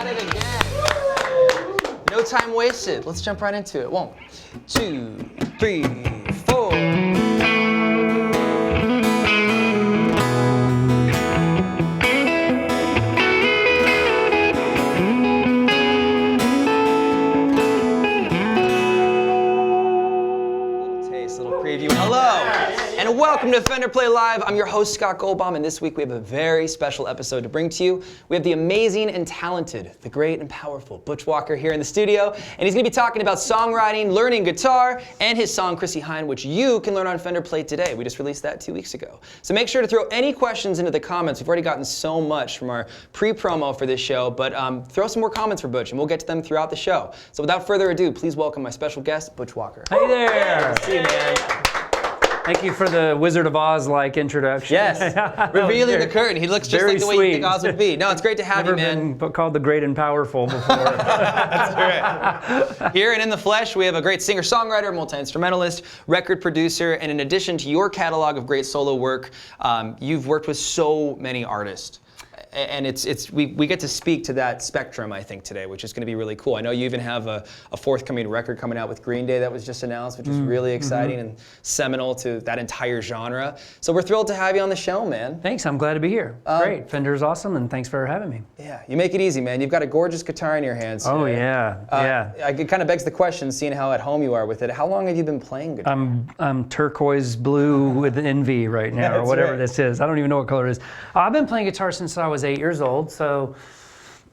at it again. No time wasted. Let's jump right into it. 1, 2, 3, 4. And welcome to Fender Play Live. I'm your host, Scott Goldbaum, and this week we have a very special episode to bring to you. We have the amazing and talented, the great and powerful Butch Walker here in the studio, and he's going to be talking about songwriting, learning guitar, and his song Chrissie Hynde, which you can learn on Fender Play today. We just released that 2 weeks ago. So make sure to throw any questions into the comments. We've already gotten so much from our pre-promo for this show, but throw some more comments for Butch, and we'll get to them throughout the show. So without further ado, please welcome my special guest, Butch Walker. Hey there! Good to see you, man. Thank you for the Wizard of Oz-like introduction. Yes, revealing the curtain. He looks just like the way you think Oz would be. No, it's great to have you, man. Never been called the Great and Powerful before. That's right. Here and in the flesh, we have a great singer-songwriter, multi-instrumentalist, record producer, and in addition to your catalog of great solo work, you've worked with so many artists. And we get to speak to that spectrum, I think, today, which is going to be really cool. I know you even have a forthcoming record coming out with Green Day that was just announced, which is really exciting and seminal to that entire genre. So we're thrilled to have you on the show, man. Thanks, I'm glad to be here. Great, Fender's awesome, and thanks for having me. Yeah, you make it easy, man. You've got a gorgeous guitar in your hands today. Oh, yeah, It kind of begs the question, seeing how at home you are with it, how long have you been playing guitar? I'm turquoise blue with envy right now, or whatever this is. I don't even know what color it is. I've been playing guitar since I was 8 years old, so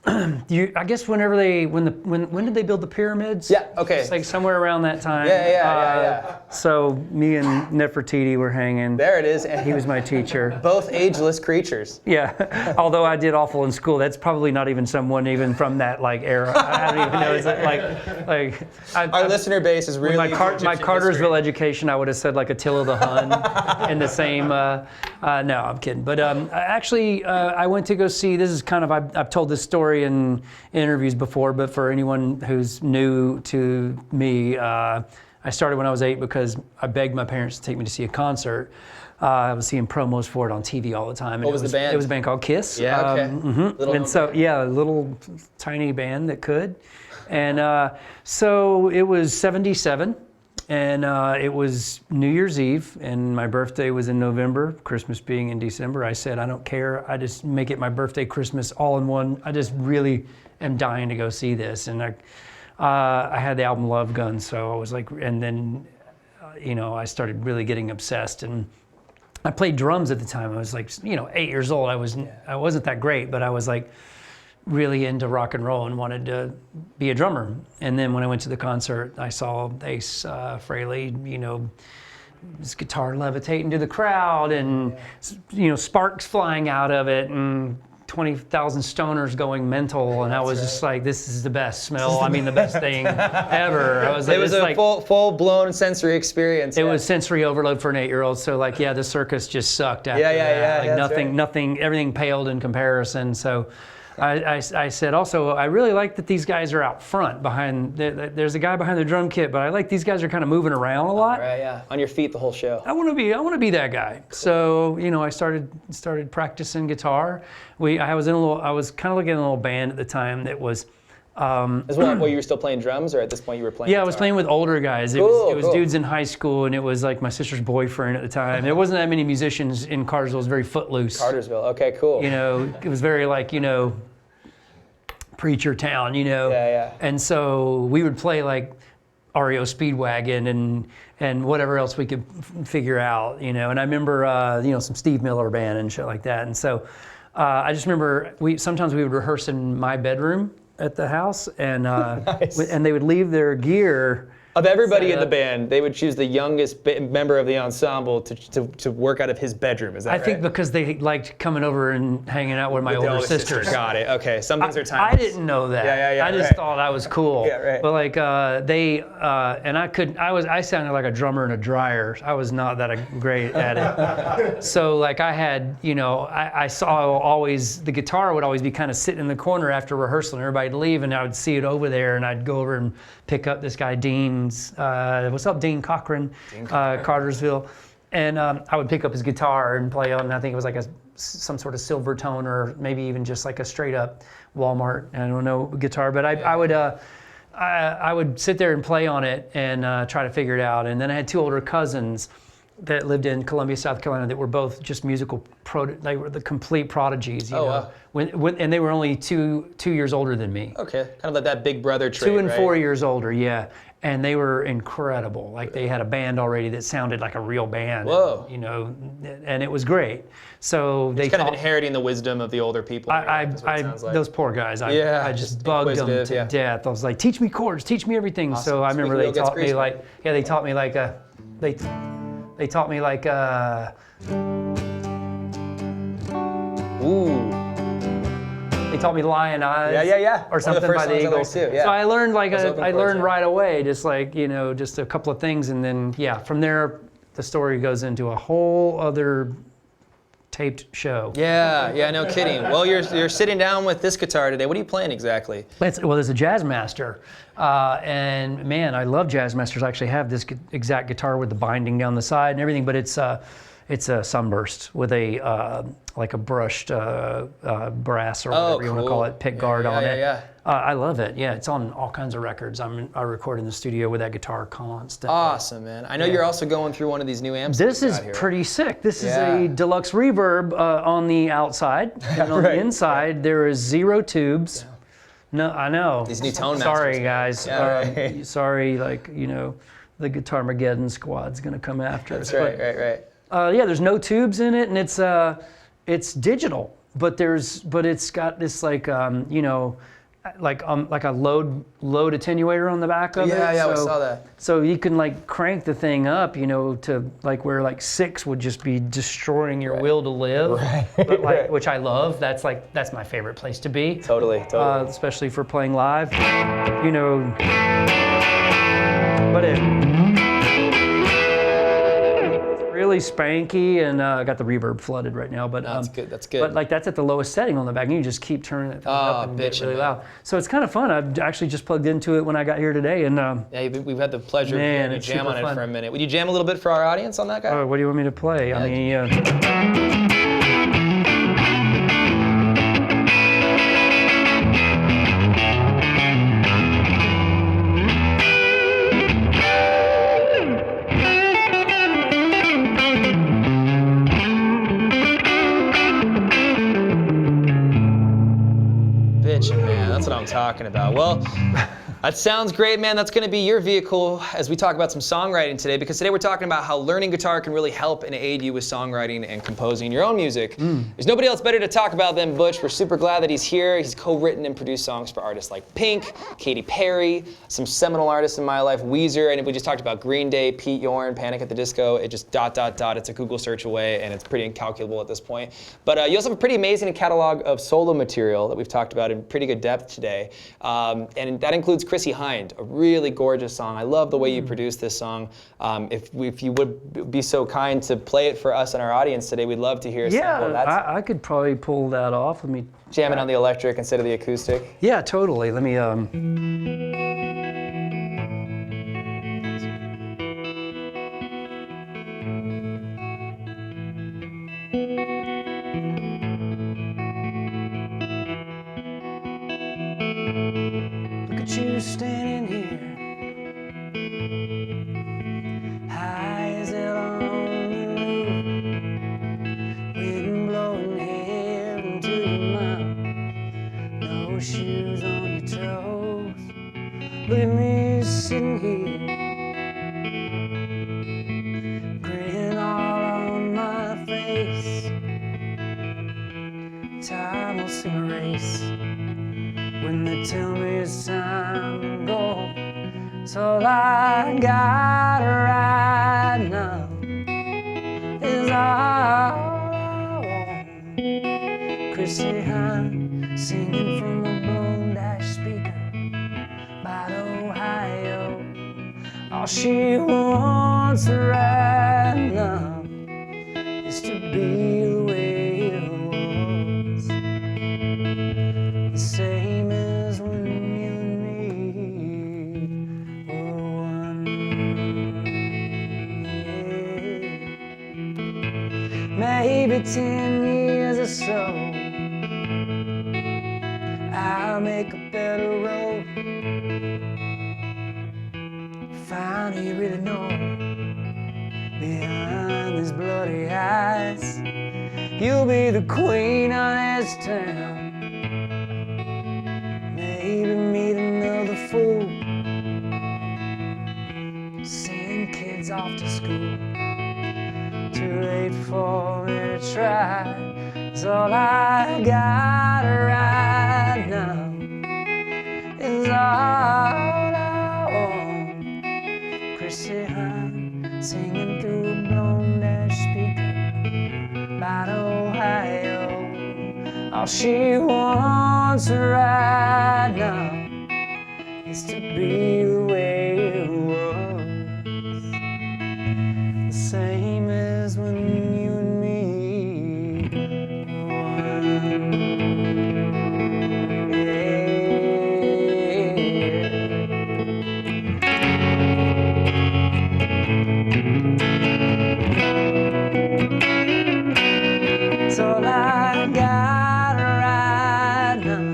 I guess when did they build the pyramids? Yeah, okay. It's like somewhere around that time. Yeah. So me and Nefertiti were hanging. There it is. He was my teacher. Both ageless creatures. Yeah, although I did awful in school. That's probably not even someone even from that era. I don't even know. Is it our listener base is really my Cartersville education. I would have said like Attila the Hun in the same. No, I'm kidding. But actually, I went to go see. This is kind of I've told this story in interviews before, but for anyone who's new to me, I started when I was 8 because I begged my parents to take me to see a concert. I was seeing promos for it on TV all the time. And what was the band? It was a band called Kiss. Yeah, okay. A little tiny band that could. And so it was 77. And it was New Year's Eve, and my birthday was in November, Christmas being in December. I said, I don't care. I just make it my birthday, Christmas, all in one. I just really am dying to go see this. And I had the album Love Gun, so I was like, and then, I started really getting obsessed. And I played drums at the time. I was like, 8 years old. I wasn't that great, but I was like, really into rock and roll and wanted to be a drummer. And then when I went to the concert, I saw Ace Frehley, his guitar levitating to the crowd and, sparks flying out of it and 20,000 stoners going mental. And I was just like, this is the best smell. The best thing ever. I was like, it was a full-blown sensory experience. It was sensory overload for an 8-year-old. So the circus just sucked after that. Nothing, everything paled in comparison. So I said also, I really like that these guys are out front behind, there's a guy behind the drum kit, but I like these guys are kind of moving around a lot. Right, yeah. On your feet the whole show. I want to be that guy. Cool. So, I started practicing guitar. I was kind of like in a little band at the time that was, as well, you were still playing drums, or at this point you were playing guitar? I was playing with older guys. It was dudes in high school, and it was like my sister's boyfriend at the time. There wasn't that many musicians in Cartersville. It was very footloose. Cartersville, okay, cool. It was very like, preacher town, And so we would play like REO Speedwagon and whatever else we could figure out, And I remember, some Steve Miller Band and shit like that. And so I just remember sometimes we would rehearse in my bedroom at the house, and nice. And they would leave their gear. Of everybody in the band, they would choose the youngest member of the ensemble to work out of his bedroom. Is that right? I think because they liked coming over and hanging out with my older sisters. Got it. Okay. Some things are timeless. I didn't know that. Yeah. I just thought I was cool. Yeah, right. But I sounded like a drummer in a dryer. I was not that great at it. So I had, I saw always, the guitar would always be kind of sitting in the corner after rehearsal and everybody'd leave, and I would see it over there, and I'd go over and pick up this guy, Dean's, what's up, Dean Cochran, Cartersville. And I would pick up his guitar and play on, I think it was like a some sort of silver tone, or maybe even just like a straight up Walmart, I don't know, guitar. But I would sit there and play on it and try to figure it out. And then I had two older cousins that lived in Columbia, South Carolina, that were both just musical they were the complete prodigies. You know? Wow. And they were only two years older than me. Okay, kind of like that big brother trait, 2 and right? 4 years older, yeah. And they were incredible. Like they had a band already that sounded like a real band. Whoa. You know, and it was great. So they Kind of inheriting the wisdom of the older people. Is what it sounds like. those poor guys. I Yeah, just bugged them inquisitive, to yeah. death. I was like, teach me chords, teach me everything. Awesome. So I remember Squeaky they wheel gets taught me greased, like, yeah, they taught me like they taught me like Ooh. they taught me Lion Eyes. Yeah. Or something by the Eagles. Too, yeah. So I learned I learned yeah. right away, just like, you know, just a couple of things, and then yeah, from there the story goes into a whole other taped show. Yeah, no kidding. Well, you're sitting down with this guitar today. What are you playing exactly? Well, there's a Jazzmaster, and man, I love Jazzmasters. I actually have this exact guitar with the binding down the side and everything, but it's a Sunburst with a like a brushed brass or whatever you want to call it, pick guard on it. Yeah. I love it. Yeah, it's on all kinds of records. I record in the studio with that guitar constantly. Awesome, man. I know you're also going through one of these new amps. This that you is got here. pretty sick. This is Yeah. a deluxe reverb on the outside, and on Right. the inside there is 0 tubes. No, I know. These new tone Sorry, masters. guys. Yeah, right. Sorry, like, you know, the Guitarmageddon squad's gonna come after us. That's right. Yeah, there's no tubes in it, and it's digital, but it's got this like you know, like a load attenuator on the back of it. Yeah, so, I saw that. So you can like crank the thing up, you know, to like where like 6 would just be destroying your will to live. Right. But like, which I love. That's my favorite place to be. Totally. Especially for playing live, you know. But it's really spanky, and I got the reverb flooded right now. But That's good. That's good. But like that's at the lowest setting on the back, and you just keep turning it up and get bitchin', really man. loud. So it's kind of fun. I've actually just plugged into it when I got here today, and Yeah, we've had the pleasure of Man, hearing you it's jam on super it fun. for a minute. Would you jam a little bit for our audience on that guy? what do you want me to play? I mean, Bitchin', man. That's what I'm talking about. Well, that sounds great, man. That's going to be your vehicle as we talk about some songwriting today, because today we're talking about how learning guitar can really help and aid you with songwriting and composing your own music. There's nobody else better to talk about than Butch. We're super glad that he's here. He's co-written and produced songs for artists like Pink, Katy Perry, some seminal artists in my life, Weezer, and we just talked about Green Day, Pete Yorn, Panic at the Disco. It just ... It's a Google search away, and it's pretty incalculable at this point. But you also have a pretty amazing catalog of solo material that we've talked about in pretty good depth today. And that includes Chrissy Hind, a really gorgeous song. I love the way you produced this song. If you would be so kind to play it for us and our audience today, we'd love to hear a sample of that. I could probably pull that off. Let me Jam it on the electric instead of the acoustic. Yeah, totally. Let me look at you standing here, high as hell on the roof, wind blowing hair into your mouth, no shoes on your toes. Look at me sitting here, grin all on my face. Time will soon erase when they tell me it's time to go. So all I got right now is all I want. Chrissy Hind singing from a blown dash speaker by Ohio. All she wants right now is to be the way it was, the same as when you and me were one. Yeah. Maybe 10 years so. I'll make a better road. Finally really know behind these bloody eyes, you'll be the queen of this town. Maybe meet another fool, send kids off to school. Too late for me to try. It's all I got right now. It's all I want. Chrissy Hine singing through a blown dash speaker by Ohio. All she wants right now is to be the way it was, the same as when you and me were one. It's all I got right now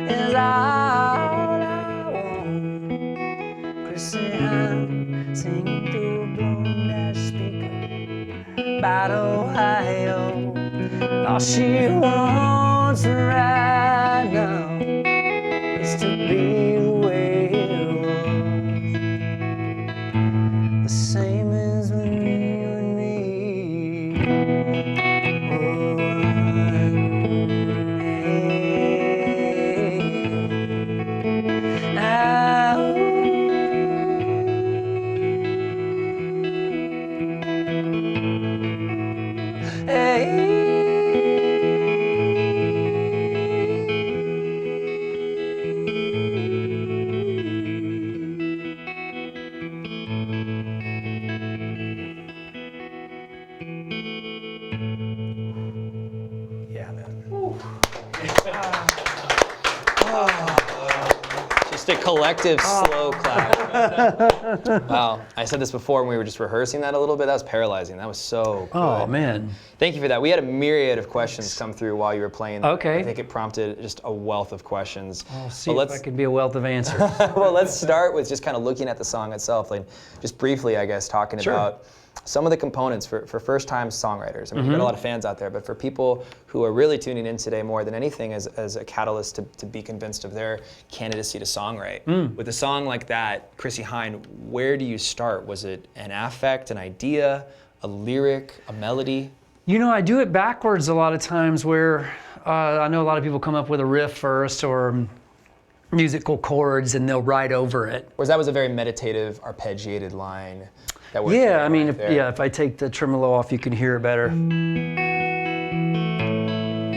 is all I want. Chrissy Hine singing through a blown dash speaker about Ohio. All she wants right now is to be the way it was, the same as when you and me were one. Yeah, man. Just a collective slow clap. Wow. I said this before when we were just rehearsing that a little bit. That was paralyzing. That was so good. Oh, man. Thank you for that. We had a myriad of questions come through while you were playing. Okay. I think it prompted just a wealth of questions. I'll see But if I can be a wealth of answers. Well, let's start with just kind of looking at the song itself, like just briefly, I guess, talking Sure. about some of the components for first-time songwriters. I mean, we've got a lot of fans out there, but for people who are really tuning in today more than anything as a catalyst to be convinced of their candidacy to songwrite. With a song like that, Chrissy Hine, where do you start? Was it an affect, an idea, a lyric, a melody? You know, I do it backwards a lot of times where I know a lot of people come up with a riff first or musical chords and they'll write over it. Or that was a very meditative, arpeggiated line that worked. Yeah, I mean, right there? if I take the tremolo off, you can hear it better.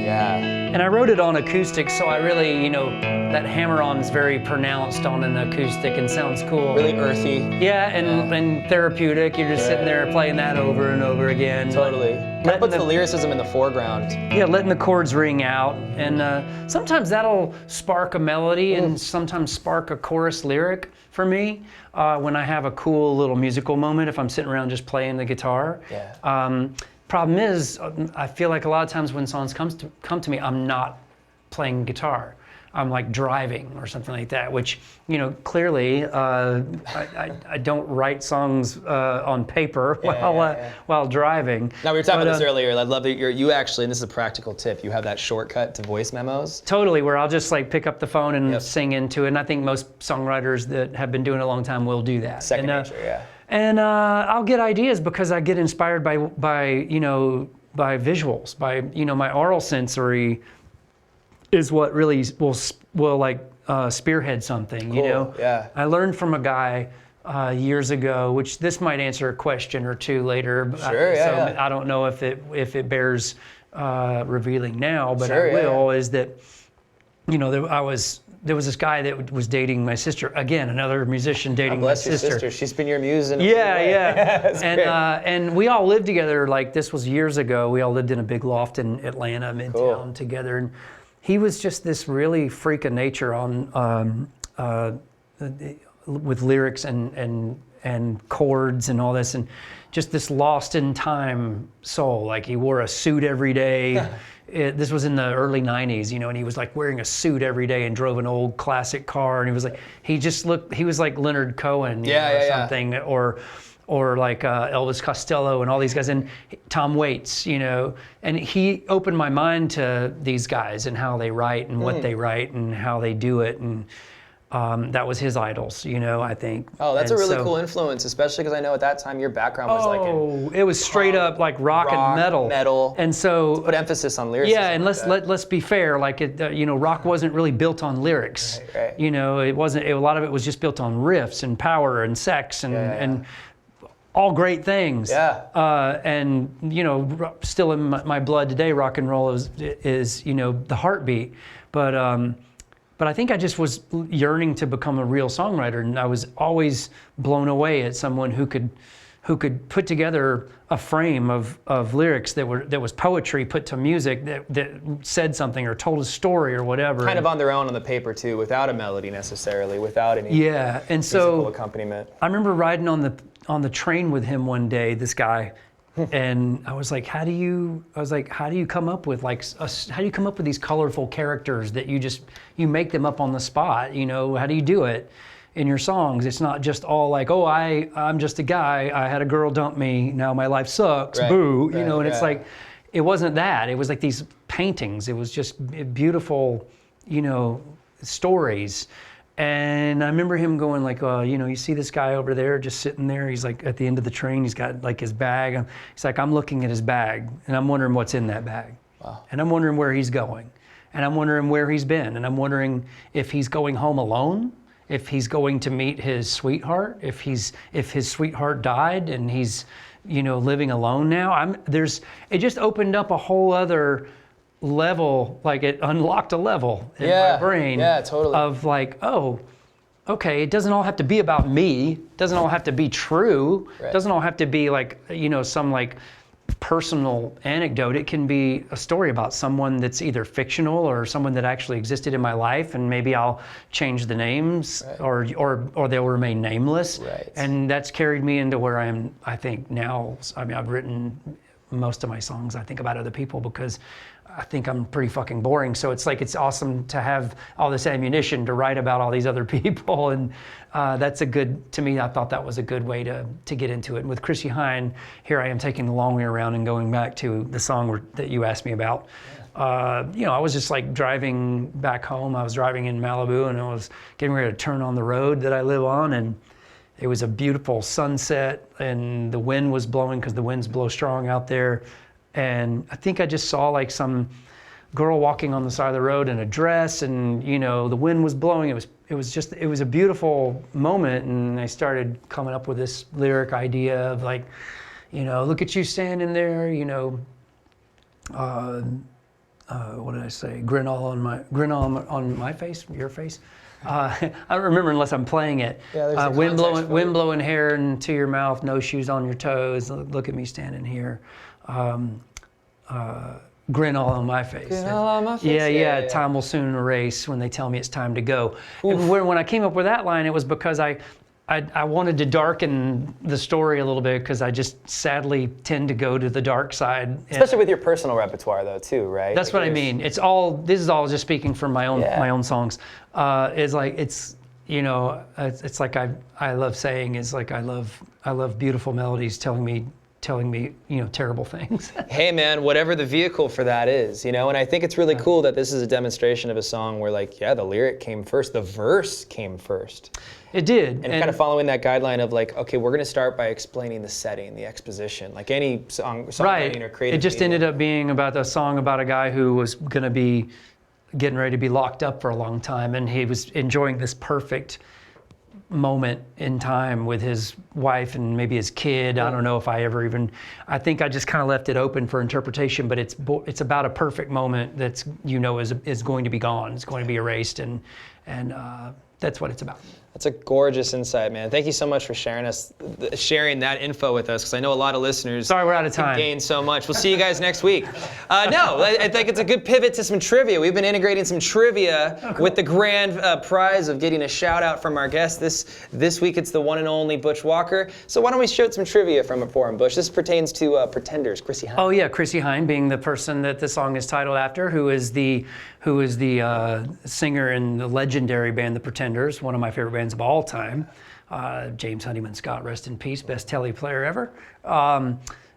Yeah. And I wrote it on acoustic, so I really, you know, that hammer-on is very pronounced on an acoustic and sounds cool. Really earthy. Yeah, and therapeutic. You're just sitting there playing that over and over again. Totally. That puts the lyricism in the foreground. Yeah, letting the chords ring out. And sometimes that'll spark a melody and sometimes spark a chorus lyric for me when I have a cool little musical moment if I'm sitting around just playing the guitar. Yeah. Problem is, I feel like a lot of times when songs come to me, I'm not playing guitar. I'm like driving or something like that, which, you know, clearly I don't write songs on paper while driving. Now, we were talking about this earlier. I love that you actually, and this is a practical tip, you have that shortcut to voice memos. Totally, where I'll just like pick up the phone and Yep. sing into it. And I think most songwriters that have been doing it a long time will do that. Second and, nature, yeah. And I'll get ideas because I get inspired by visuals, by, you know, my aural sensory is what really will like spearhead something, you Cool, know? yeah. I learned from a guy years ago, which this might answer a question or two later. But Sure, yeah, so yeah. I don't know if it bears revealing now, but Sure, I will, yeah. is that, you know, there was this guy that was dating my sister. Again, another musician dating my Bless your sister. sister. She's been your muse in a Yeah, way. yeah. That's and great. and we all lived together. Like, this was years ago. We all lived in a big loft in Atlanta, Midtown, Cool. together. And he was just this really freak of nature on with lyrics and and chords and all this, and just this lost in time soul. Like he wore a suit every day. This was in the early 90s, you know, and he was like wearing a suit every day and drove an old classic car, and he was like, he was like Leonard Cohen, or something, or like Elvis Costello and all these guys, and Tom Waits, you know, and he opened my mind to these guys and how they write and what they write and how they do it, and that was his idols, you know, I think. Oh, that's a really cool influence, especially because I know at that time your background was it was straight up like rock and metal. And so put emphasis on lyrics. Yeah, and let's be fair, like you know, rock wasn't really built on lyrics. Right. You know, it wasn't. A lot of it was just built on riffs and power and sex and all great things. Yeah. And you know, still in my blood today, rock and roll is you know the heartbeat. But I think I just was yearning to become a real songwriter, and I was always blown away at someone who could put together a frame of lyrics that was poetry put to music that said something or told a story or whatever. Kind of on their own on the paper too, without a melody necessarily, without any and so musical accompaniment. I remember riding on the train with him one day, this guy. And I was like, how do you come up with these colorful characters that you make them up on the spot, you know, how do you do it in your songs? It's not just all like, oh, I'm just a guy, I had a girl dump me, now my life sucks, boo, you know, and it's like, it wasn't that, it was like these paintings, it was just beautiful, you know, stories. And I remember him going like, you know, you see this guy over there just sitting there, he's like at the end of the train, he's got like his bag. He's like, I'm looking at his bag and I'm wondering what's in that bag. Wow. And I'm wondering where he's going. And I'm wondering where he's been. And I'm wondering if he's going home alone, if he's going to meet his sweetheart, if his sweetheart died and he's, you know, living alone now. It just opened up a whole other level, like it unlocked a level in my brain of like, oh, okay, it doesn't all have to be about me, it doesn't all have to be true, it doesn't all have to be like, you know, some like personal anecdote. It can be a story about someone that's either fictional or someone that actually existed in my life, and maybe I'll change the names or they'll remain nameless. And that's carried me into where I am, I think now. I mean, I've written most of my songs, I think, about other people because I think I'm pretty fucking boring. So it's like, it's awesome to have all this ammunition to write about all these other people. And to me, I thought that was a good way to get into it. And with Chrissie Hynde, here I am taking the long way around and going back to the song that you asked me about. You know, I was just like driving back home. I was driving in Malibu and I was getting ready to turn on the road that I live on. And it was a beautiful sunset and the wind was blowing because the winds blow strong out there. And I think I just saw like some girl walking on the side of the road in a dress, and you know the wind was blowing. It was a beautiful moment, and I started coming up with this lyric idea of like, you know, look at you standing there, you know, what did I say? Grin on my face, your face. I don't remember unless I'm playing it. Yeah, wind blowing hair into your mouth, no shoes on your toes. Look at me standing here. Grin all on my face. Grin all on my face. Yeah. Time will soon erase when they tell me it's time to go. And when I came up with that line, it was because I wanted to darken the story a little bit because I just sadly tend to go to the dark side. Especially with your personal repertoire though too, right? That's like what I mean. This is all just speaking from my own songs. It's like, it's, you know, it's like I love saying is like I love beautiful melodies telling me, you know, terrible things. Hey man, whatever the vehicle for that is, you know, and I think it's really cool that this is a demonstration of a song where like, the lyric came first, the verse came first. It did. And kind of follling that guideline of like, okay, we're gonna start by explaining the setting, the exposition, like any songwriting or creative. It just ended up being about a song about a guy who was gonna be getting ready to be locked up for a long time, and he was enjoying this perfect moment in time with his wife and maybe his kid. I don't know if I think I just kind of left it open for interpretation, but it's about a perfect moment that's, you know, is going to be gone. It's going to be erased, and that's what it's about. That's a gorgeous insight, man. Thank you so much for sharing that info with us, because I know a lot of listeners. Sorry, we're out of time. Gain so much. We'll see you guys next week. No, I think it's a good pivot to some trivia. We've been integrating some trivia with the grand prize of getting a shout out from our guest. This week it's the one and only Butch Walker. So why don't we shoot some trivia from it for him, Butch? This pertains to Pretenders, Chrissie Hynde. Oh yeah, Chrissie Hynde being the person that the song is titled after, who is the singer in the legendary band The Pretenders, one of my favorite bands of all time. James Honeyman Scott, rest in peace, best telly player ever.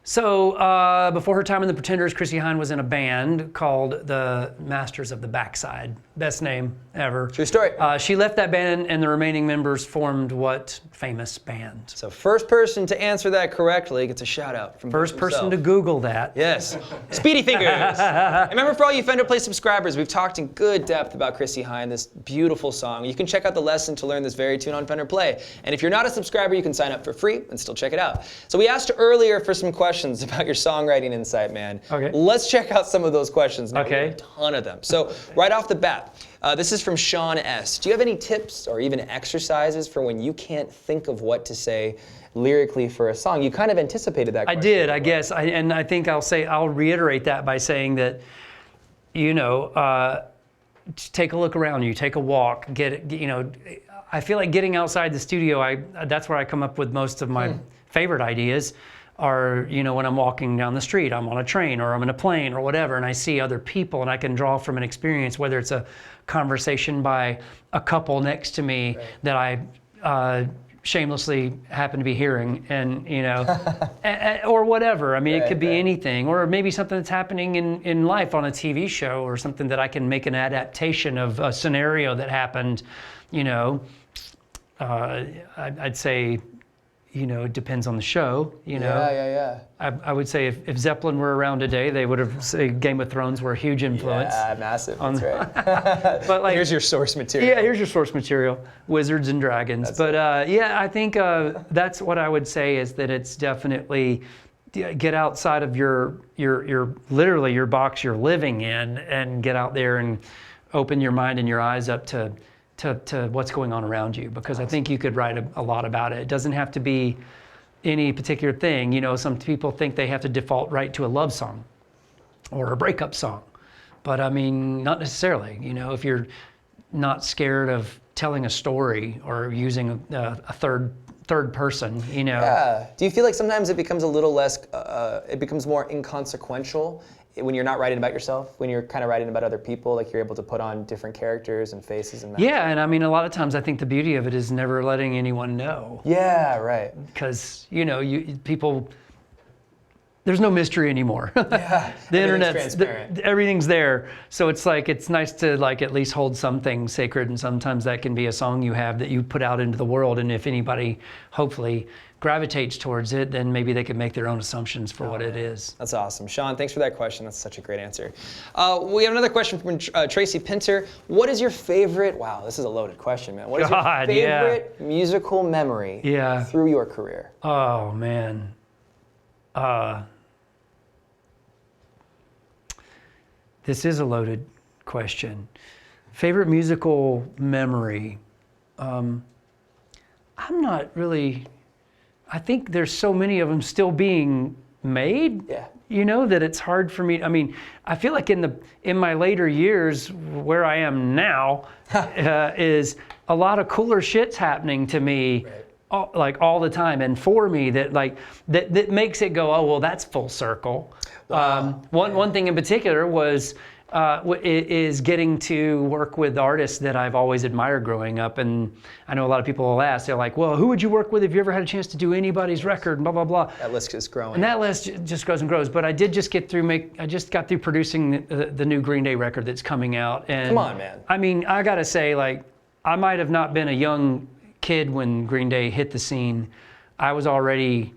So before her time in The Pretenders, Chrissie Hynde was in a band called the Masters of the Backside. Best name ever. True story. She left that band, and the remaining members formed what famous band? So first person to answer that correctly gets a shout out from First Butch person himself. to Google that. Yes. Speedy fingers. And remember, for all you Fender Play subscribers, we've talked in good depth about Chrissie Hynde, this beautiful song. You can check out the lesson to learn this very tune on Fender Play. And if you're not a subscriber, you can sign up for free and still check it out. So we asked earlier for some questions about your songwriting insight, man. Okay. Let's check out some of those questions now. Okay. We have a ton of them. So right off the bat, this is from Sean S. Do you have any tips or even exercises for when you can't think of what to say lyrically for a song? You kind of anticipated that question. I did, I guess. And I think I'll reiterate that by saying that, take a look around you, take a walk, I feel like getting outside the studio, that's where I come up with most of my favorite ideas. Or, when I'm walking down the street, I'm on a train or I'm in a plane or whatever, and I see other people and I can draw from an experience, whether it's a conversation by a couple next to me that I shamelessly happen to be hearing, and, or whatever. I mean, it could be anything, or maybe something that's happening in life on a TV show, or something that I can make an adaptation of a scenario that happened, I'd say, it depends on the show, Yeah. I would say if Zeppelin were around today, they would have said Game of Thrones were a huge influence. Yeah, massive. That's right. But Here's your source material. Yeah, here's your source material, Wizards and Dragons. I think that's what I would say, is that it's definitely get outside of your literally your box you're living in, and get out there and open your mind and your eyes up to what's going on around you, because I think you could write a lot about it. It doesn't have to be any particular thing. Some people think they have to default right to a love song or a breakup song, but I mean, not necessarily. If you're not scared of telling a story or using a third person, Yeah. Do you feel like sometimes it becomes a little less, it becomes more inconsequential when you're not writing about yourself, when you're kind of writing about other people, like you're able to put on different characters and faces and Yeah, and I mean, a lot of times I think the beauty of it is never letting anyone know. Yeah, right. Because, people, there's no mystery anymore. Yeah, The internet's transparent. everything's there. So it's like, it's nice to at least hold something sacred, and sometimes that can be a song you have that you put out into the world, and if anybody hopefully gravitates towards it, then maybe they can make their own assumptions for what it is. That's awesome. Sean, thanks for that question. That's such a great answer. We have another question from Tracy Pinter. What is your favorite, wow, this is a loaded question, man. What is your favorite musical memory through your career? Oh, man. This is a loaded question. Favorite musical memory? I'm not really, I think there's so many of them still being made, that it's hard for me. I mean, I feel like in my later years, where I am now, is a lot of cooler shit's happening to me, all the time, and for me that makes it go, oh well, that's full circle. One thing in particular was is getting to work with artists that I've always admired growing up. And I know a lot of people will ask, they're like, well, who would you work with if you ever had a chance to do anybody's record, and blah, blah, blah. That list is growing. And that list just grows and grows. But I did just get through I just got through producing the new Green Day record that's coming out. And come on, man. I mean, I gotta say, I might have not been a young kid when Green Day hit the scene. I was already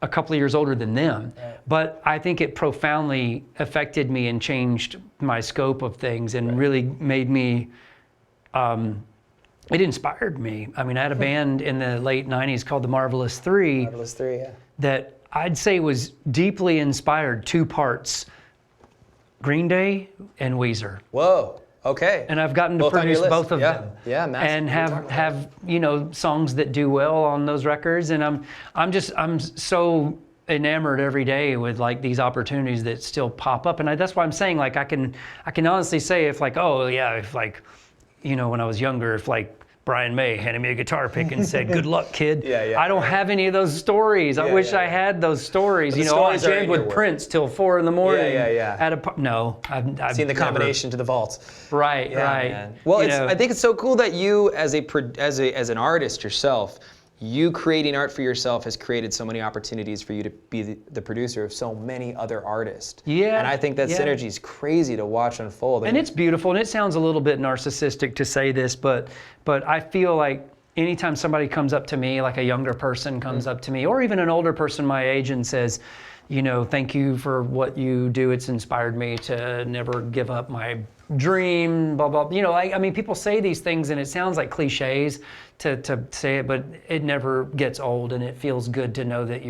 a couple of years older than them, but I think it profoundly affected me and changed my scope of things, and really made me, it inspired me. I mean, I had a band in the late 90s called the Marvelous Three. Marvelous Three, yeah. That I'd say was deeply inspired, two parts, Green Day and Weezer. Whoa. Okay. And I've gotten to Both on your produce list. both of Yeah. them. Yeah, massive. And We were talking about have songs that do well on those records. And I'm so enamored every day with like these opportunities that still pop up. And that's why I'm saying like I can honestly say if like, oh yeah, if like, when I was younger, if like Brian May handed me a guitar pick and said, "Good luck, kid." Yeah. I don't have any of those stories. I wish I had those stories. But the I stories are in jammed your with work. Prince till 4 a.m. Yeah. At no, I've Seen the never- combination to the vault. Right. Man. Well, I think it's so cool that you, as an artist yourself, you creating art for yourself has created so many opportunities for you to be the producer of so many other artists. Yeah. And I think that synergy is crazy to watch unfold. And it's beautiful, and it sounds a little bit narcissistic to say this, but I feel like anytime somebody comes up to me, like a younger person comes up to me, or even an older person my age and says, thank you for what you do. It's inspired me to never give up my dream, blah, blah. I mean, people say these things and it sounds like cliches to say it, but it never gets old, and it feels good to know that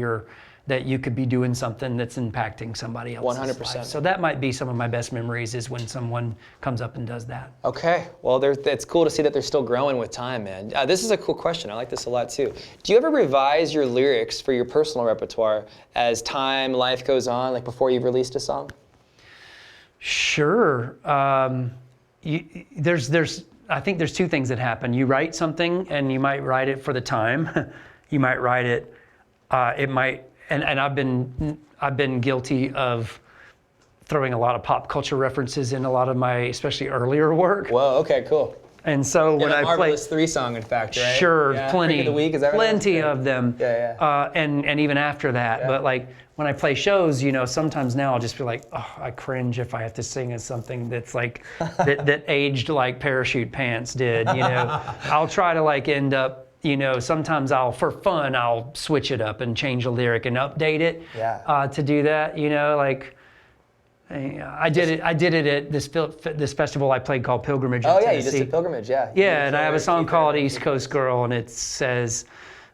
you could be doing something that's impacting somebody else's 100%. life. So that might be some of my best memories is when someone comes up and does that. Okay, well, it's cool to see that they're still growing with time, man. This is a cool question. I like this a lot too. Do you ever revise your lyrics for your personal repertoire as life goes on, like before you've released a song? Sure. I think there's two things that happen. You write something, and you might write it for the time. You might write it. It might. And I've been guilty of throwing a lot of pop culture references in a lot of my, especially earlier work. Whoa, okay, cool. And so when I play Marvelous 3 song, in fact, right? Sure, Yeah, plenty, Freak of the Week, is that right? plenty of them. Yeah. And even after that, but like when I play shows, sometimes now I'll just be like, oh, I cringe if I have to sing as something that's like that aged like Parachute Pants did. I'll try to like end up. Sometimes for fun, I'll switch it up and change a lyric and update it to do that. I did it at this festival I played called Pilgrimage in Oh, yeah, Tennessee. you just did Pilgrimage, yeah. Yeah, and I have a song called East Coast Girl, and it says,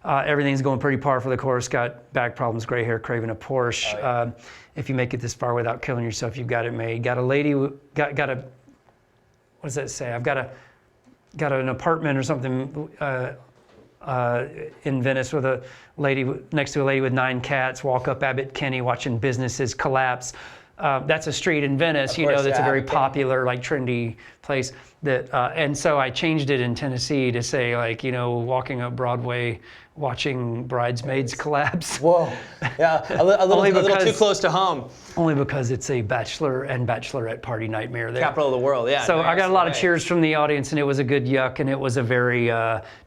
everything's going pretty par for the course, got back problems, gray hair, craving a Porsche. Oh, yeah. If you make it this far without killing yourself, you've got it made. Got a lady, what does that say? I've got an apartment or something in Venice with a lady next to a lady with 9 cats. Walk up Abbott Kinney, watching businesses collapse. That's a street in Venice, course, that's a very Abbott popular, like trendy place. And so I changed it in Tennessee to say like, walking up Broadway, watching bridesmaids collapse. Whoa, yeah, a little too close to home. Only because it's a bachelor and bachelorette party nightmare there. Capital of the world, yeah. So I got a lot of right. cheers from the audience, and it was a good yuck, and it was a very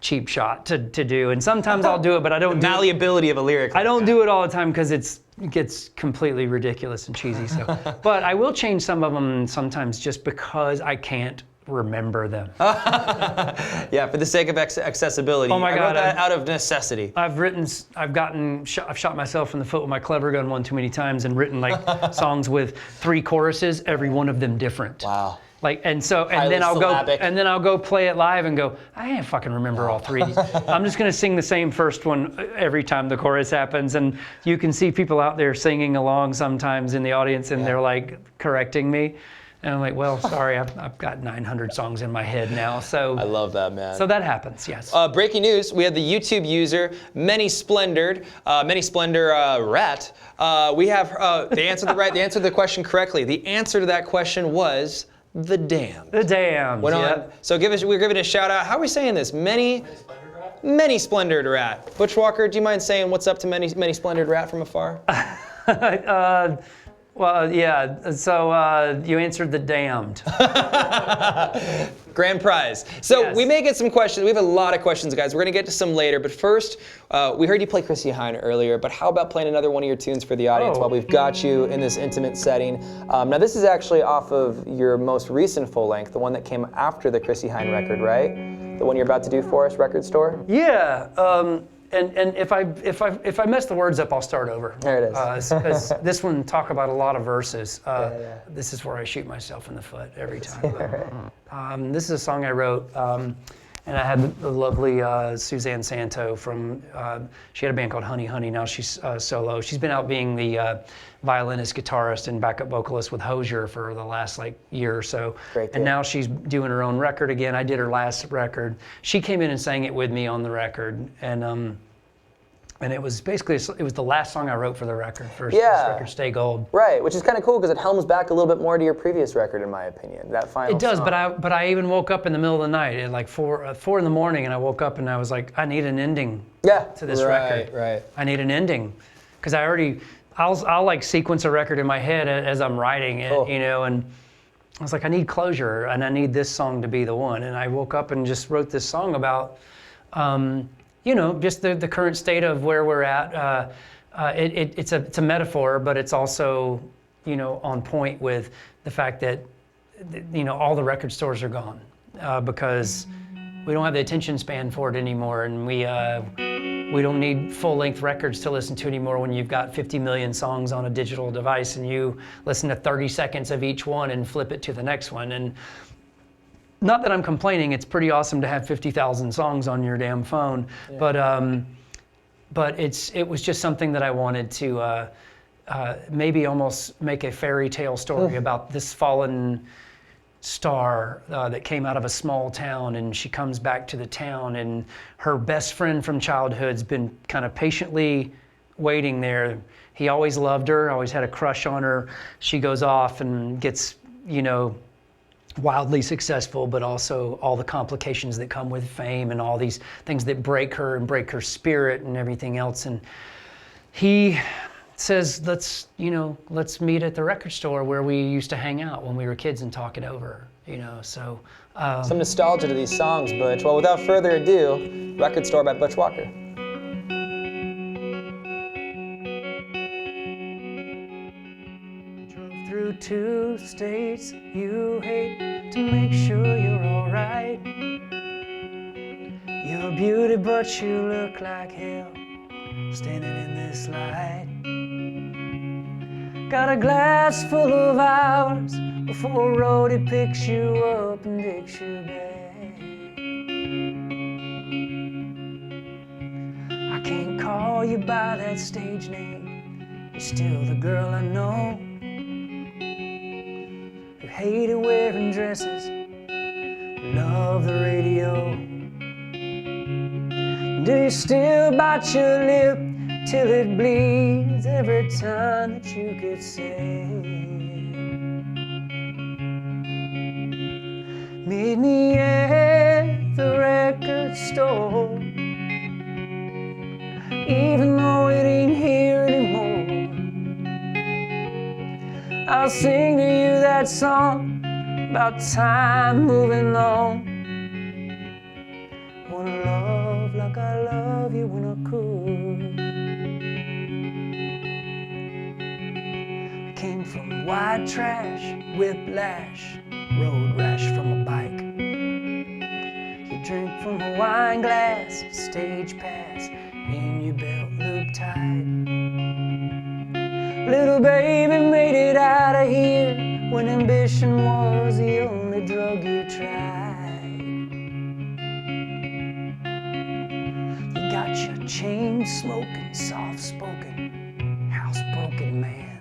cheap shot to do. And sometimes I'll do it, but I don't do it. Malleability of a lyric. I don't do it all the time because it gets completely ridiculous and cheesy. So, but I will change some of them sometimes just because I can't remember them. Yeah, for the sake of accessibility. Oh my I God, wrote that out of necessity. I've shot myself in the foot with my clever gun one too many times and written like songs with 3 choruses, every one of them different. Wow. And Highly then syllabic. I'll go play it live and go, I can't fucking remember all 3. I'm just gonna sing the same first one every time the chorus happens, and you can see people out there singing along sometimes in the audience, and they're like correcting me, and I'm like, well, sorry, I've got 900 songs in my head now, so. I love that, man. So that happens, yes. Breaking news, we have the YouTube user, Many Splendor Rat. We have, they answered the question correctly. The answer to that question was The Damned. The Damned, yeah. So we're giving a shout out. How are we saying this? Many Splendored Rat. Butch Walker, do you mind saying what's up to Many Splendored Rat from afar? Well, yeah, so you answered The Damned. Grand prize. So Yes. we may get some questions. We have a lot of questions, guys. We're going to get to some later. But first, we heard you play Chrissy Hine earlier, but how about playing another one of your tunes for the audience while we've got you in this intimate setting? Now, this is actually off of your most recent full length, the one that came after the Chrissy Hine record, right? The one you're about to do for us, Record Store? Yeah, and if I mess the words up, I'll start over. There it is. 'Cause this one talk about a lot of verses. This is where I shoot myself in the foot every time. This is a song I wrote And I had the lovely Suzanne Santo from, she had a band called Honey Honey. Now she's solo. She's been out being the violinist, guitarist, and backup vocalist with Hozier for the last year or so. Great and deal. now she's doing her own record again. I did her last record. She came in and sang it with me on the record. And it was basically, it was the last song I wrote for the record, for this record, Stay Gold. Right, which is kind of cool because it helms back a little bit more to your previous record, in my opinion. That final It does, song. but I even woke up in the middle of the night at like 4 in the morning, and I woke up and I was like, I need an ending to this record. Right. I need an ending, because I'll like sequence a record in my head as I'm writing it, Cool. you know, and I was like, I need closure, and I need this song to be the one. And I woke up and just wrote this song about, you know, just the current state of where we're at. It's a metaphor, but it's also, you know, on point with the fact that, you know, all the record stores are gone because we don't have the attention span for it anymore, and we don't need full-length records to listen to anymore when you've got 50 million songs on a digital device and you listen to 30 seconds of each one and flip it to the next one. And not that I'm complaining, it's pretty awesome to have 50,000 songs on your damn phone, but it was just something that I wanted to maybe almost make a fairy tale story about this fallen star that came out of a small town, and she comes back to the town, and her best friend from childhood's been kind of patiently waiting there. He always loved her, always had a crush on her. She goes off and gets, you know, wildly successful, but also all the complications that come with fame and all these things that break her and break her spirit and everything else. And he says, let's meet at the record store where we used to hang out when we were kids and talk it over, you know. So Some nostalgia to these songs, Butch. Well, without further ado, Record Store by Butch Walker. drove through 2 states you hate to make sure you're alright. You're a beauty, but you look like hell standing in this light. Got a glass full of hours before a roadie picks you up and takes you back. I can't call you by that stage name, you're still the girl I know who hated wearing dresses, love the radio. Do you still bite your lip till it bleeds every time that you could say, meet me at the record store, even though it ain't here anymore? I'll sing to you that song about time moving on. Wanna love like I love you when I could. I came from white trash, whiplash, road rash from a bike. You drink from a wine glass, stage pass in your belt loop tight. Little baby made it out of here when ambition was the only drug you tried. You got your chain smoking, soft spoken, housebroken man.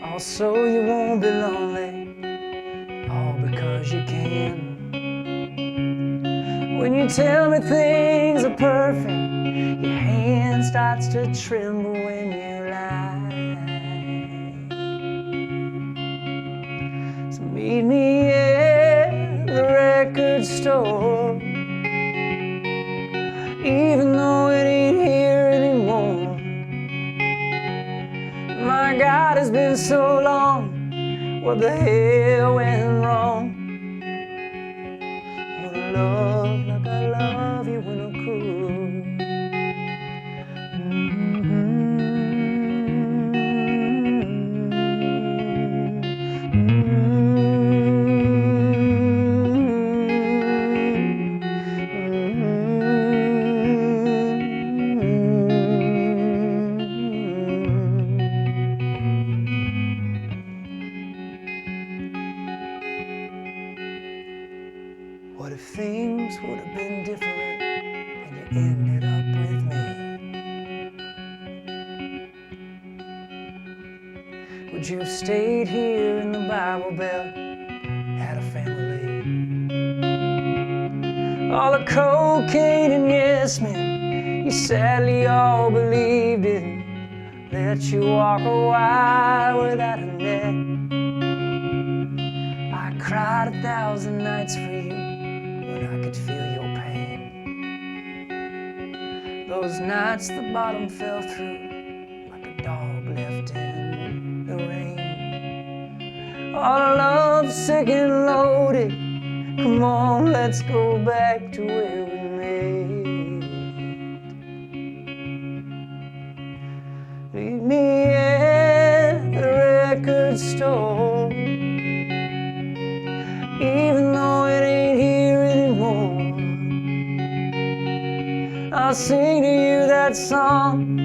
Also, you won't be lonely, all because you can. When you tell me things are perfect, your hand starts to tremble when you lie. So meet me at the record store, even though it ain't here anymore. My God, it's been so long, what the hell went wrong? Wanna love like I love you when I could. would you have stayed here in the Bible Belt, had a family? All the cocaine and yes men, you sadly all believed it. Let you walk a while without a net. I cried 1,000 nights for you when I could feel your pain. Those nights the bottom fell through like a dog left in the rain. All love sick and loaded. Come on, let's go back to where we made. Leave me at the record store, even though it ain't here anymore. I'll sing to you that song,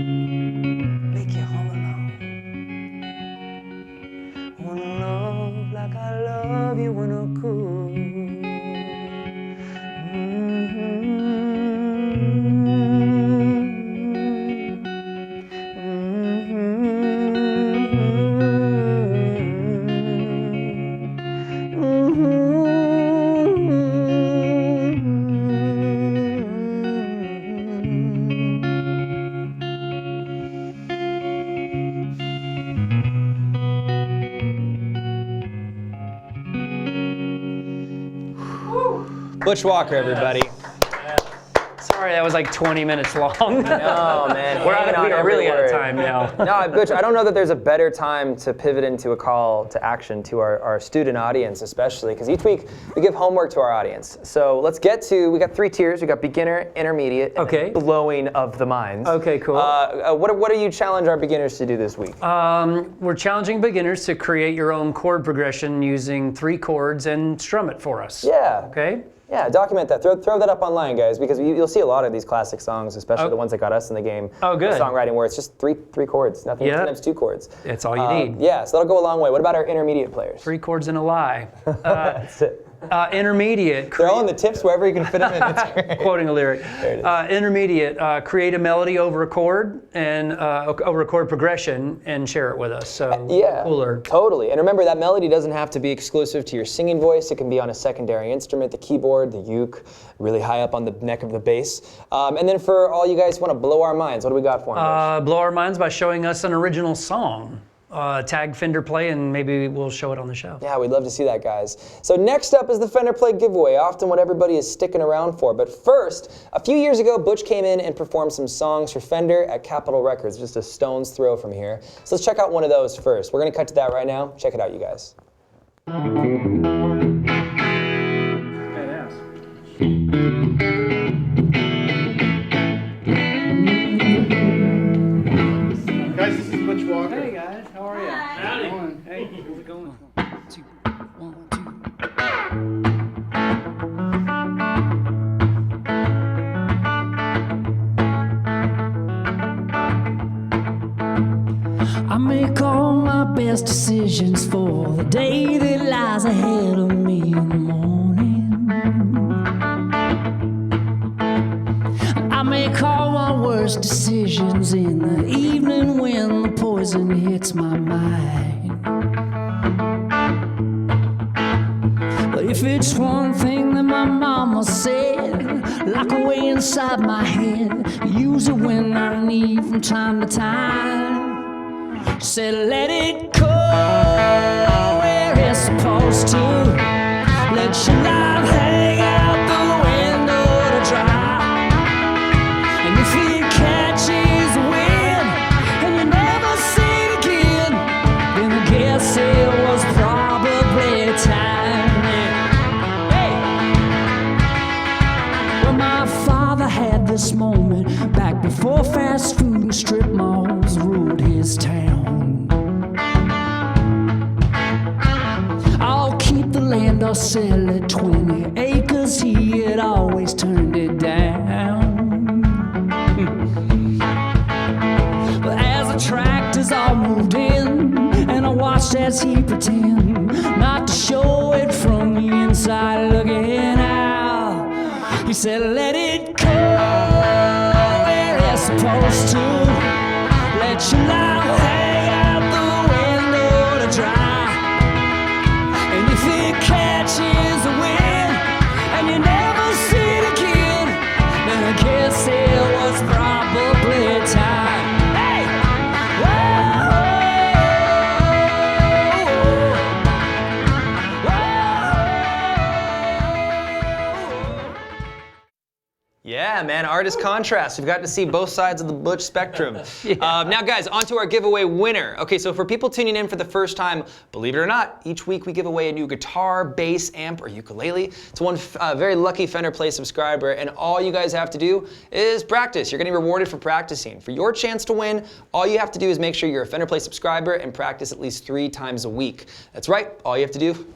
make you hum along. Wanna love like I love you when I could. Butch Walker, everybody. Sorry, that was like 20 minutes long. Oh man, we are really out of time now. No, Butch, I don't know that there's a better time to pivot into a call to action to our student audience, especially, because each week we give homework to our audience. So let's get to, we got 3 tiers. We got beginner, intermediate, and Okay. blowing of the minds. Okay, cool. What do you challenge our beginners to do this week? We're challenging beginners to create your own chord progression using 3 chords and strum it for us. Yeah. Okay? Yeah, document that. Throw that up online, guys, because you'll see a lot of these classic songs, especially the ones that got us in the game. Oh, good. Of songwriting, where it's just three chords, nothing. Yeah. Sometimes 2 chords. That's all you need. Yeah, so that'll go a long way. What about our intermediate players? 3 chords and a lie. That's it. Intermediate. They're all in the tips wherever you can fit them in. It's great. Quoting a lyric. There it is. Intermediate, create a melody over a chord and over a chord progression and share it with us. So Yeah, cooler. totally. And remember, that melody doesn't have to be exclusive to your singing voice. It can be on a secondary instrument, the keyboard, the uke, really high up on the neck of the bass. And then for all you guys who want to blow our minds, what do we got for them? Blow our minds by showing us an original song. Tag Fender Play and maybe we'll show it on the show. Yeah, we'd love to see that, guys. So next up is the Fender Play giveaway, often what everybody is sticking around for. But first, a few years ago, Butch came in and performed some songs for Fender at Capitol Records, just a stone's throw from here. So let's check out one of those first. We're gonna cut to that right now. Check it out, you guys. Guys, this is Butch Walker. Hey guys, how are you? Howdy. Hey, how's it going? 1, 2, 1, 2. I make all my best decisions for the day that lies ahead of me in the morning. I make all my worst decisions in the evening when the poison hits my mind. But if it's one thing that my mama said, lock away inside my head, use it when I need from time to time. Said let it go where it's supposed to. Let your life hang out the window to dry. And if it catches wind and you never see it again, then I guess it was probably time. Hey! Well, my father had this moment back before fast food and strip malls ruled his town. I'll keep the land or sell it, 20 acres, he had always turned it down. But as the tractors all moved in, and I watched as he pretend not to show it from the inside looking out, he said let it go where it's supposed to. Let your life hang out the window Yeah, man, artist contrast. We've got to see both sides of the Butch spectrum. Now, guys, on to our giveaway winner. Okay, so for people tuning in for the first time, believe it or not, each week we give away a new guitar, bass, amp, or ukulele to one very lucky Fender Play subscriber, and all you guys have to do is practice. You're getting rewarded for practicing. For your chance to win, all you have to do is make sure you're a Fender Play subscriber and practice at least 3 times a week. That's right, all you have to do,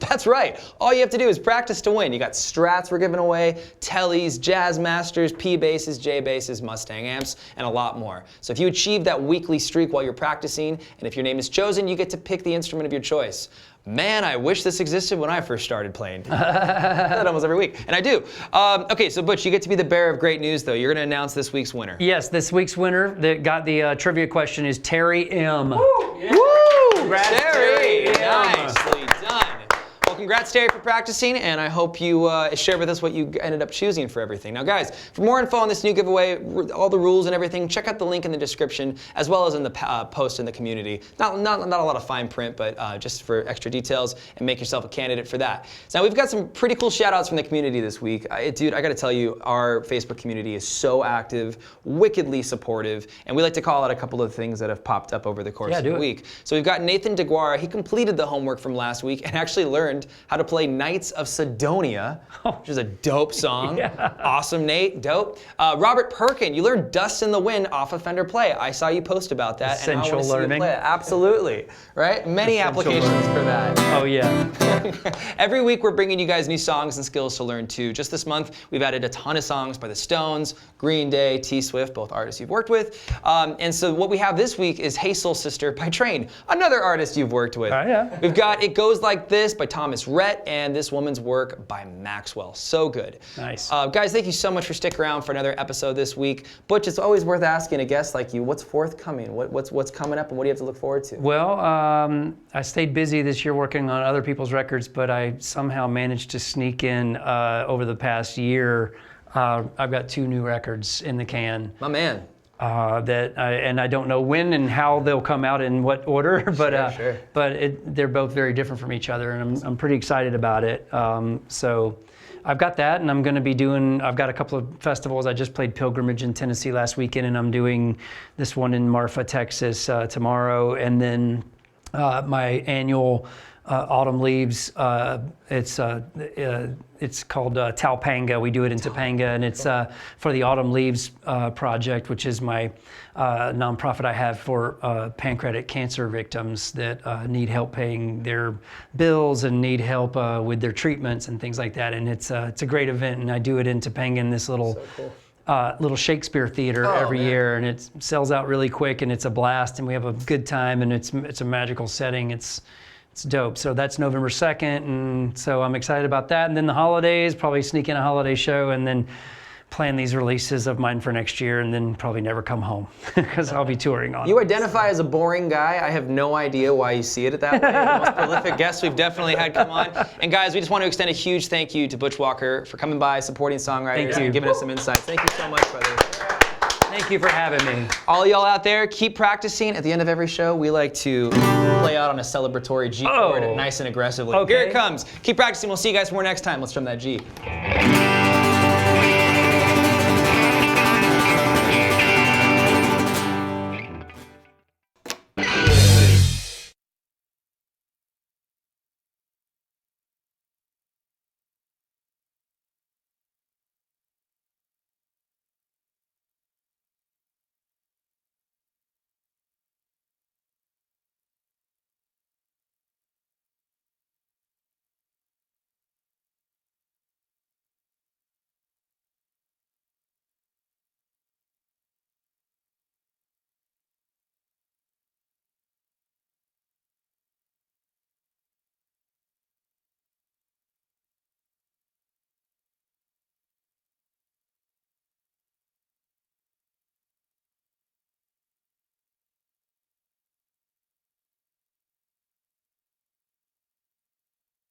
all you have to do is practice to win. You got Strats we're giving away, Tellys, Jazz Masters, P basses, J basses, Mustang amps, and a lot more. So if you achieve that weekly streak while you're practicing, and if your name is chosen, you get to pick the instrument of your choice. Man, I wish this existed when I first started playing. That almost every week, and I do. Okay, so Butch, you get to be the bearer of great news, though. You're going to announce this week's winner. Yes, this week's winner that got the trivia question is Terry M. Woo! Yeah. Congrats, Terry! Nicely done. Well, congrats, Terry, for practicing, and I hope you share with us what you ended up choosing for everything. Now, guys, for more info on this new giveaway, all the rules and everything, check out the link in the description, as well as in the post in the community. Not a lot of fine print, but just for extra details, and make yourself a candidate for that. So now, we've got some pretty cool shout-outs from the community this week. Dude, I got to tell you, our Facebook community is so active, wickedly supportive, and we like to call out a couple of things that have popped up over the course of the week. So we've got Nathan DeGuara. He completed the homework from last week and actually learned how to play Knights of Sidonia, which is a dope song. Awesome, Nate, dope. Robert Perkin, you learned Dust in the Wind off of Fender Play. I saw you post about that. Essential and I want to learning. see you play it. Absolutely, right? Many applications for that. Oh, yeah. Every week we're bringing you guys new songs and skills to learn too. Just this month, we've added a ton of songs by the Stones, Green Day, T-Swift, both artists you've worked with. And so what we have this week is Hey Soul Sister by Train, another artist you've worked with. Yeah. We've got It Goes Like This by Thomas Rhett, and This Woman's Work by Maxwell. So good. Nice. Guys, thank you so much for sticking around for another episode this week. Butch, it's always worth asking a guest like you, what's forthcoming? What's coming up, and what do you have to look forward to? Well, I stayed busy this year working on other people's records, but I somehow managed to sneak in over the past year. I've got 2 new records in the can. My man. And I don't know when and how they'll come out in what order, but they're both very different from each other, and I'm pretty excited about it. So I've got that, and I'm going to be I've got a couple of festivals. I just played Pilgrimage in Tennessee last weekend, and I'm doing this one in Marfa, Texas tomorrow, and then my annual Autumn Leaves. It's called Taupanga. We do it in Topanga, and it's for the Autumn Leaves project, which is my nonprofit I have for pancreatic cancer victims that need help paying their bills and need help with their treatments and things like that. And it's a great event, and I do it in Topanga in this little little Shakespeare theater every year, and it sells out really quick, and it's a blast, and we have a good time, and it's a magical setting. It's dope. So that's November 2nd, and so I'm excited about that. And then the holidays, probably sneak in a holiday show, and then plan these releases of mine for next year, and then probably never come home because I'll be touring on. You identify as a boring guy. I have no idea why you see it that way. The most prolific guest we've definitely had come on. And guys, we just want to extend a huge thank you to Butch Walker for coming by, supporting songwriters, and giving us some insights. Thank you so much, brother. Thank you for having me. All y'all out there, keep practicing. At the end of every show, we like to play out on a celebratory G chord, nice and aggressively. Okay. Here it comes. Keep practicing. We'll see you guys more next time. Let's drum that G.